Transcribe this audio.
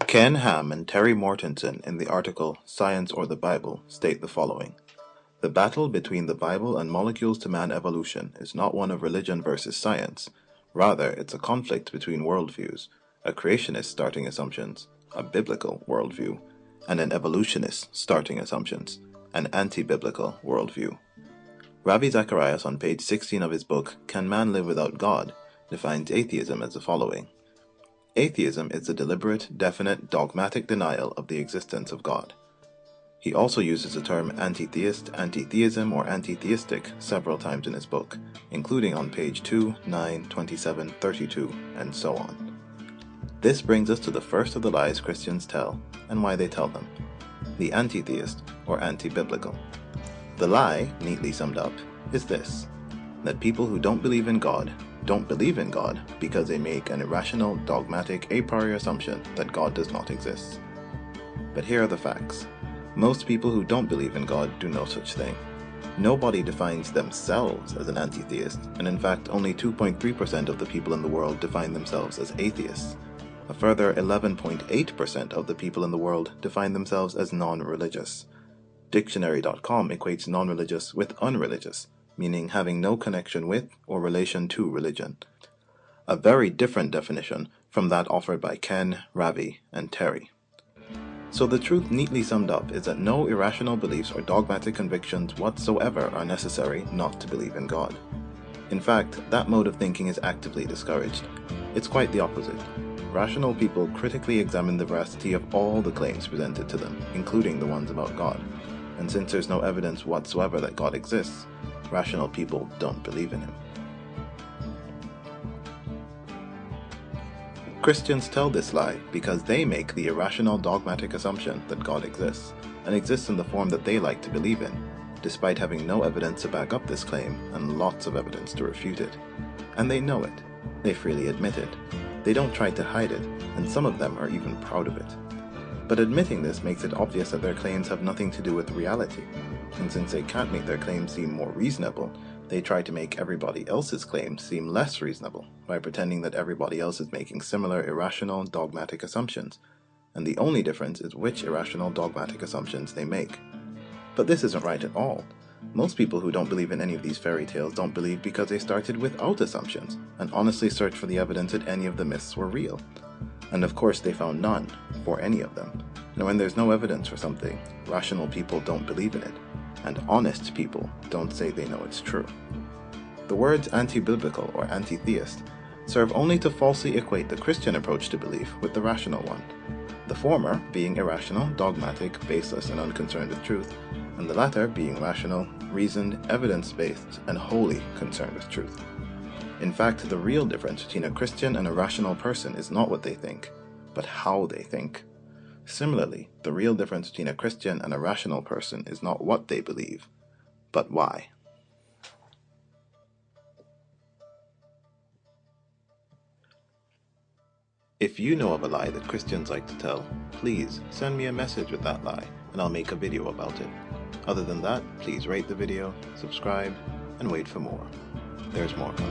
Ken Ham and Terry Mortensen in the article Science or the Bible state the following. The battle between the Bible and molecules to man evolution is not one of religion versus science. Rather, it's a conflict between worldviews, a creationist starting assumptions, a biblical worldview, and an evolutionist starting assumptions, an anti-biblical worldview. Ravi Zacharias on page 16 of his book, Can Man Live Without God?, defines atheism as the following. Atheism is the deliberate, definite, dogmatic denial of the existence of God. He also uses the term anti-theist, anti-theism, or anti-theistic several times in his book, including on page 2, 9, 27, 32, and so on. This brings us to the first of the lies Christians tell, and why they tell them. The anti-theist, or anti-biblical. The lie, neatly summed up, is this: that people who don't believe in God don't believe in God because they make an irrational, dogmatic, a priori assumption that God does not exist. But here are the facts. Most people who don't believe in God do no such thing. Nobody defines themselves as an anti-theist, and in fact only 2.3% of the people in the world define themselves as atheists. A further 11.8% of the people in the world define themselves as non-religious. Dictionary.com equates non-religious with unreligious, meaning having no connection with or relation to religion. A very different definition from that offered by Ken, Ravi, and Terry. So the truth neatly summed up is that no irrational beliefs or dogmatic convictions whatsoever are necessary not to believe in God. In fact, that mode of thinking is actively discouraged. It's quite the opposite. Rational people critically examine the veracity of all the claims presented to them, including the ones about God. And since there's no evidence whatsoever that God exists, rational people don't believe in him. Christians tell this lie because they make the irrational dogmatic assumption that God exists, and exists in the form that they like to believe in, despite having no evidence to back up this claim and lots of evidence to refute it. And they know it. They freely admit it. They don't try to hide it, and some of them are even proud of it. But admitting this makes it obvious that their claims have nothing to do with reality, and since they can't make their claims seem more reasonable, they try to make everybody else's claims seem less reasonable by pretending that everybody else is making similar irrational dogmatic assumptions, and the only difference is which irrational dogmatic assumptions they make. But this isn't right at all. Most people who don't believe in any of these fairy tales don't believe because they started without assumptions and honestly searched for the evidence that any of the myths were real. And of course they found none for any of them. And when there's no evidence for something, rational people don't believe in it, and honest people don't say they know it's true. The words anti-biblical or anti-theist serve only to falsely equate the Christian approach to belief with the rational one, the former being irrational, dogmatic, baseless, and unconcerned with truth, and the latter being rational, reasoned, evidence-based, and wholly concerned with truth. In fact, the real difference between a Christian and a rational person is not what they think, but how they think. Similarly, the real difference between a Christian and a rational person is not what they believe, but why. If you know of a lie that Christians like to tell, please send me a message with that lie, and I'll make a video about it. Other than that, please rate the video, subscribe, and wait for more. There's more coming.